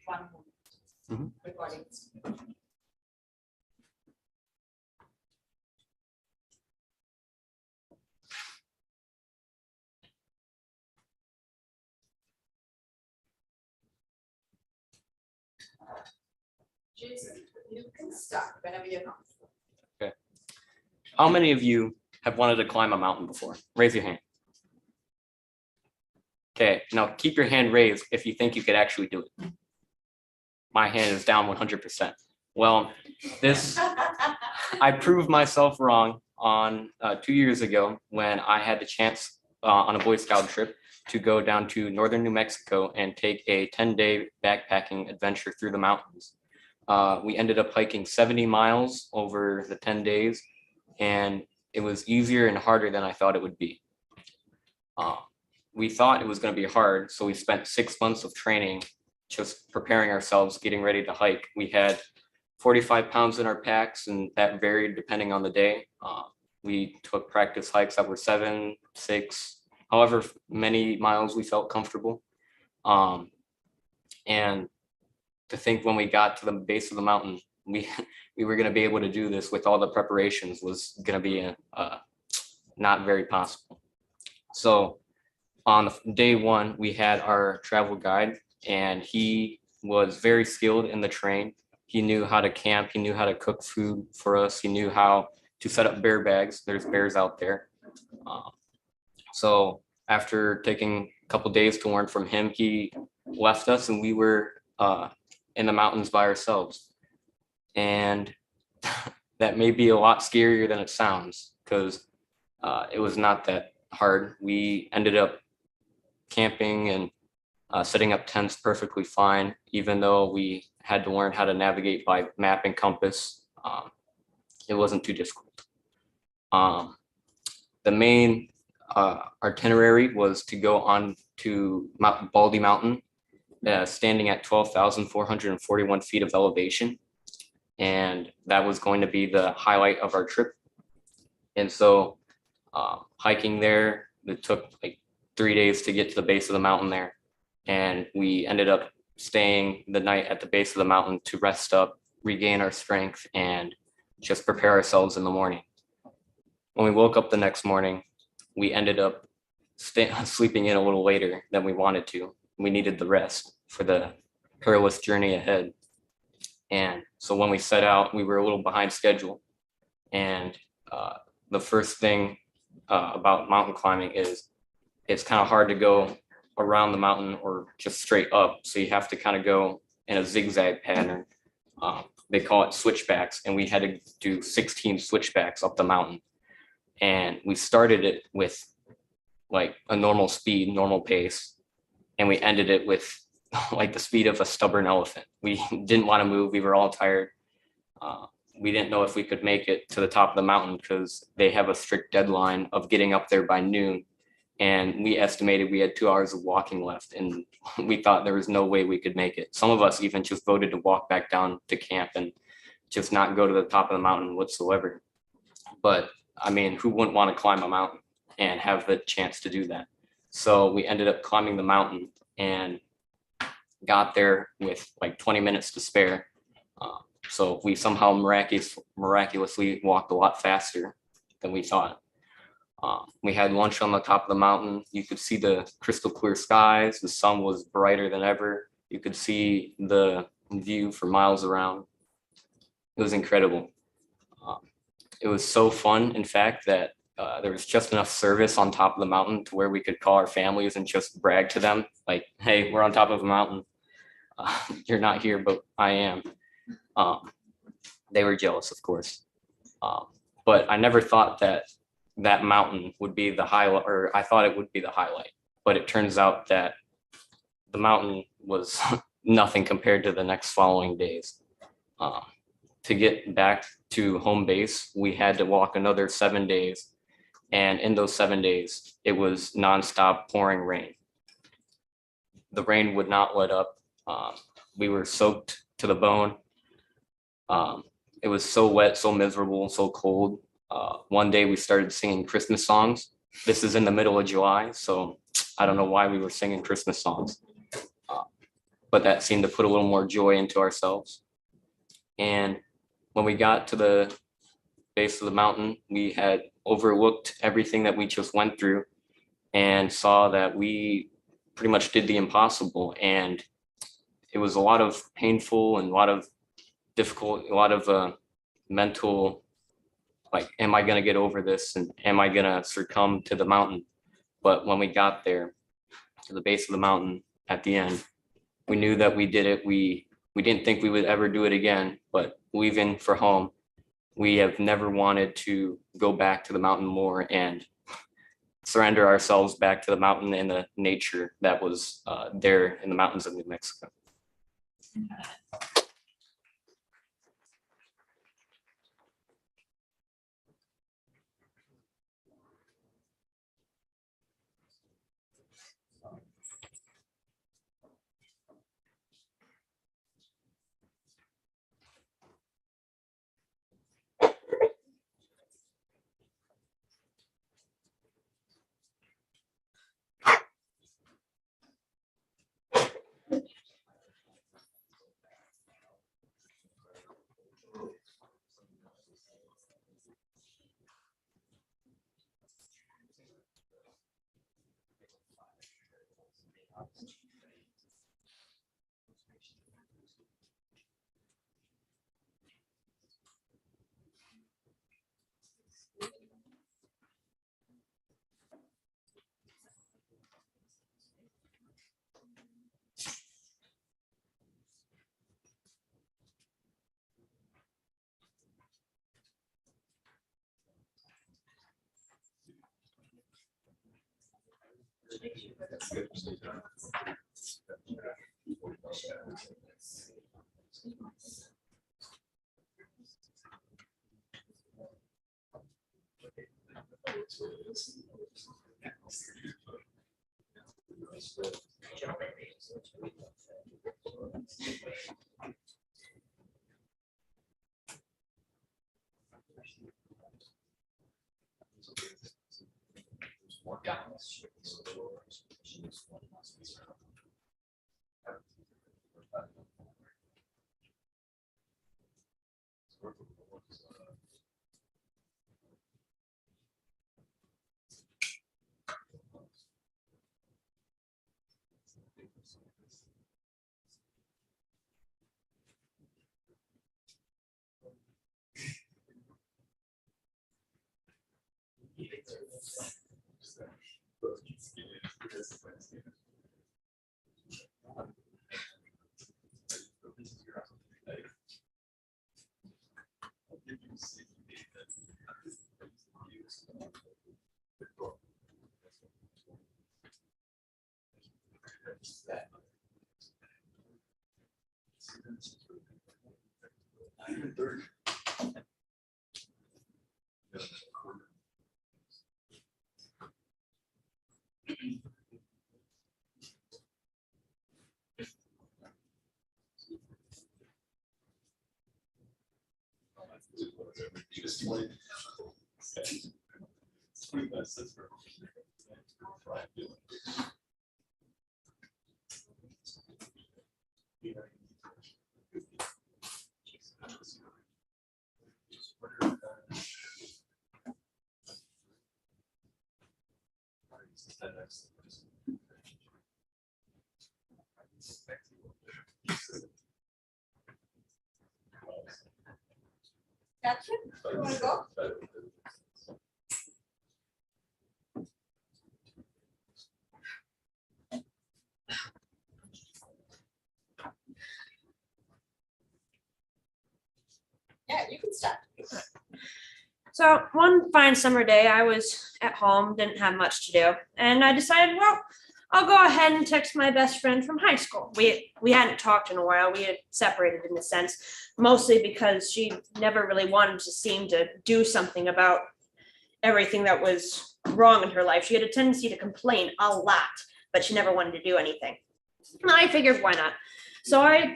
One moment. Recording. Jason, you can start whenever you're comfortable. Okay. How many of you have wanted to climb a mountain before? Raise your hand. Okay, now keep your hand raised if you think you could actually do it. My hand is down 100%. Well, I proved myself wrong on 2 years ago when I had the chance on a Boy Scout trip to go down to northern New Mexico and take a 10-day backpacking adventure through the mountains. We ended up hiking 70 miles over the 10 days, and it was easier and harder than I thought it would be. We thought it was going to be hard, so we spent 6 months of training just preparing ourselves, getting ready to hike. We had 45 pounds in our packs, and that varied depending on the day. We took practice hikes that were 7, 6, however many miles we felt comfortable. And to think when we got to the base of the mountain, we were going to be able to do this with all the preparations was going to be not very possible. So on day one, we had our travel guide, and he was very skilled in the terrain. He knew how to camp. He knew how to cook food for us. He knew how to set up bear bags. There's bears out there. So after taking a couple days to learn from him, he left us, and we were in the mountains by ourselves. And that may be a lot scarier than it sounds, because it was not that hard. We ended up camping and setting up tents perfectly fine, even though we had to learn how to navigate by map and compass. It wasn't too difficult. The main itinerary was to go on to Baldy Mountain, standing at 12,441 feet of elevation. And that was going to be the highlight of our trip. And so hiking there, it took like 3 days to get to the base of the mountain there. And we ended up staying the night at the base of the mountain to rest up, regain our strength, and just prepare ourselves in the morning. When we woke up the next morning, we ended up sleeping in a little later than we wanted to. We needed the rest for the perilous journey ahead. And so when we set out, we were a little behind schedule. And the first thing about mountain climbing is it's kind of hard to go around the mountain or just straight up. So you have to kind of go in a zigzag pattern. They call it switchbacks, and we had to do 16 switchbacks up the mountain. And we started it with like a normal speed, normal pace, and we ended it with like the speed of a stubborn elephant. We didn't want to move. We were all tired. We didn't know if we could make it to the top of the mountain because they have a strict deadline of getting up there by noon. And we estimated we had 2 hours of walking left, and we thought there was no way we could make it. Some of us even just voted to walk back down to camp and just not go to the top of the mountain whatsoever. But I mean, who wouldn't want to climb a mountain and have the chance to do that? So we ended up climbing the mountain and got there with like 20 minutes to spare. So we somehow miraculously walked a lot faster than we thought. We had lunch on the top of the mountain. You could see the crystal clear skies. The sun was brighter than ever. You could see the view for miles around. It was incredible. It was so fun, in fact, that there was just enough service on top of the mountain to where we could call our families and just brag to them, like, hey, we're on top of a mountain. You're not here, but I am. They were jealous, of course. But I never thought that mountain would be the highlight, or I thought it would be the highlight. But it turns out that the mountain was nothing compared to the next following days. To get back to home base, we had to walk another 7 days. And in those 7 days, it was nonstop pouring rain. The rain would not let up. We were soaked to the bone. It was so wet, so miserable, so cold. One day we started singing Christmas songs this is in the middle of July, so I don't know why we were singing Christmas songs. But that seemed to put a little more joy into ourselves. And when we got to the base of the mountain, we had overlooked everything that we just went through and saw that we pretty much did the impossible. And it was a lot of painful and a lot of difficult, a lot of mental, like, am I going to get over this? And am I going to succumb to the mountain? But when we got there to the base of the mountain at the end, we knew that we did it. We didn't think we would ever do it again, but leaving for home, we have never wanted to go back to the mountain more and surrender ourselves back to the mountain and the nature that was there in the mountains of New Mexico. Gotcha. You wanna go? Yeah, you can start. So one fine summer day, I was at home, didn't have much to do, and I decided, well, I'll go ahead and text my best friend from high school. We hadn't talked in a while. We had separated in a sense, mostly because she never really wanted to seem to do something about everything that was wrong in her life. She had a tendency to complain a lot, but she never wanted to do anything. And I figured, why not? So I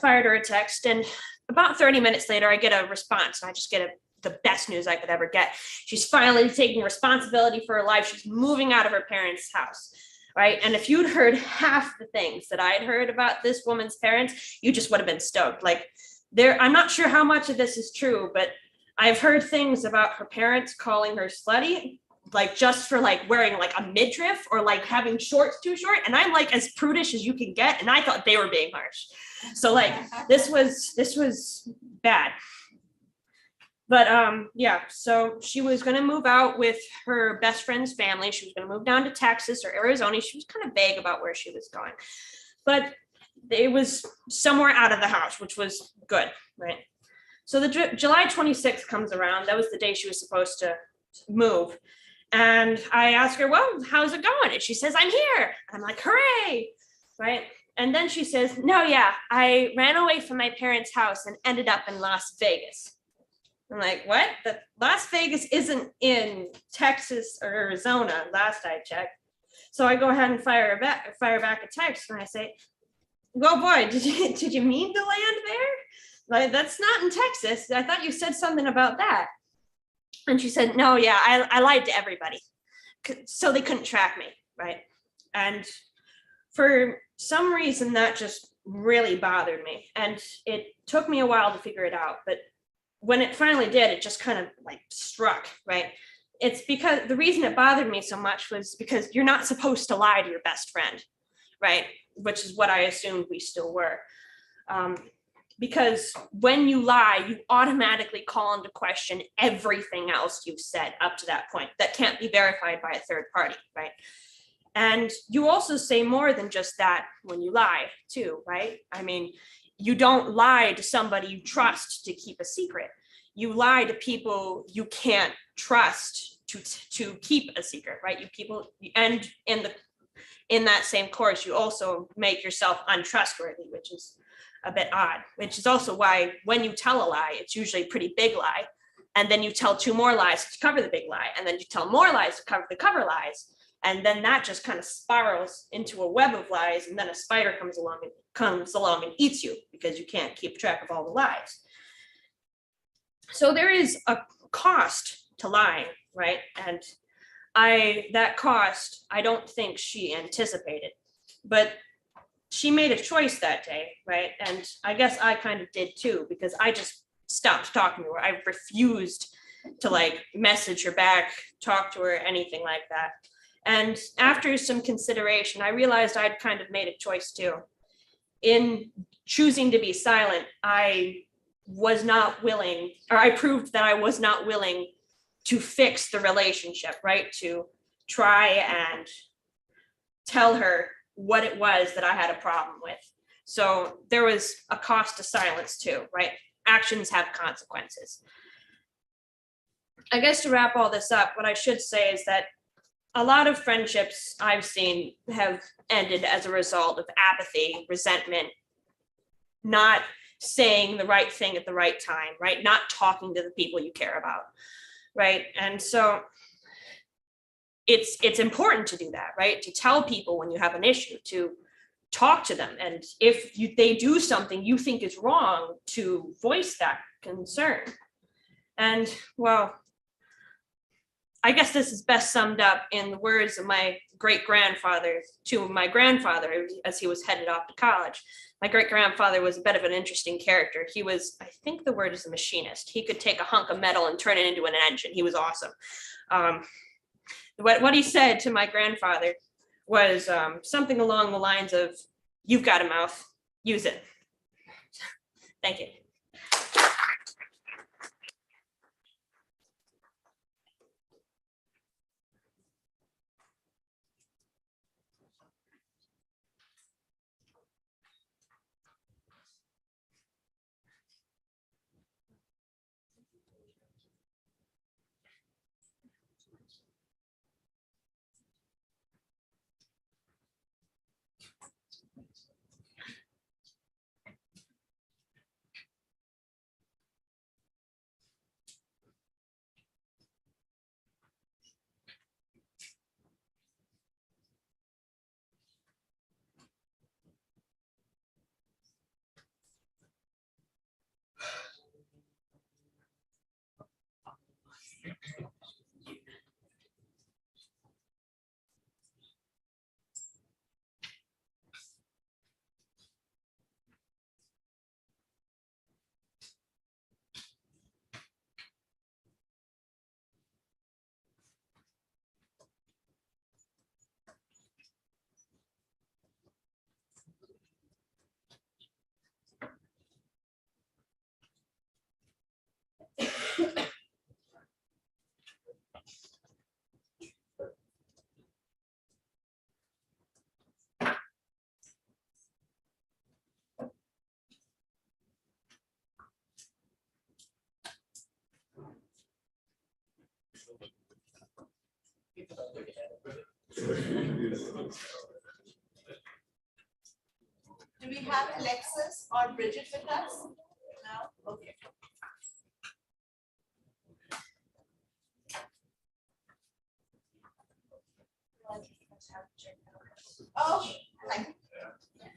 fired her a text, and about 30 minutes later, I get a response. I just get a the best news I could ever get. She's finally taking responsibility for her life. She's moving out of her parents' house, right? And if you'd heard half the things that I'd heard about this woman's parents, you just would have been stoked. Like, I'm not sure how much of this is true, but I've heard things about her parents calling her slutty, like just for like wearing like a midriff or like having shorts too short. And I'm like as prudish as you can get. And I thought they were being harsh. So like this was bad. But yeah, so she was going to move out with her best friend's family. She was going to move down to Texas or Arizona. She was kind of vague about where she was going, but it was somewhere out of the house, which was good, right? So the July 26th comes around. That was the day she was supposed to move. And I asked her, well, how's it going? And she says, I'm here. I'm like, hooray, right? And then she says, no, yeah, I ran away from my parents' house and ended up in Las Vegas. I'm like, what? The Las Vegas isn't in Texas or Arizona, last I checked. So I go ahead and fire back a text, and I say, well, boy, did you mean to land there? Like, that's not in Texas. I thought you said something about that. And she said, no, yeah, I lied to everybody, so they couldn't track me, right? And for some reason, that just really bothered me. And it took me a while to figure it out. But when it finally did, it just kind of like struck, right? It's because the reason it bothered me so much was because you're not supposed to lie to your best friend, right? Which is what I assumed we still were. Because when you lie, you automatically call into question everything else you've said up to that point that can't be verified by a third party, right? And you also say more than just that when you lie too, right? I mean, you don't lie to somebody you trust to keep a secret. You lie to people you can't trust to keep a secret, right? And in that same course, you also make yourself untrustworthy, which is a bit odd, which is also why when you tell a lie, it's usually a pretty big lie. And then you tell two more lies to cover the big lie. And then you tell more lies to cover the cover lies. And then that just kind of spirals into a web of lies. And then a spider comes along and eats you because you can't keep track of all the lies. So there is a cost to lying, right? And that cost, I don't think she anticipated, but she made a choice that day, right? And I guess I kind of did too, because I just stopped talking to her. I refused to like message her back, talk to her, anything like that. And after some consideration, I realized I'd kind of made a choice too. In choosing to be silent, I was not willing, or I proved that I was not willing to fix the relationship, right? To try and tell her what it was that I had a problem with. So there was a cost to silence too, right? Actions have consequences. I guess to wrap all this up, what I should say is that a lot of friendships I've seen have ended as a result of apathy, resentment, not saying the right thing at the right time, right? Not talking to the people you care about, right? And so it's important to do that, right? To tell people when you have an issue, to talk to them. And if they do something you think is wrong, to voice that concern. And well, I guess this is best summed up in the words of my great-grandfather to my grandfather as he was headed off to college. My great-grandfather was a bit of an interesting character. He was, I think the word is a machinist. He could take a hunk of metal and turn it into an engine. He was awesome. What he said to my grandfather was something along the lines of, "You've got a mouth, use it." Thank you. Do we have Alexis or Bridget with us? No? Okay. Oh,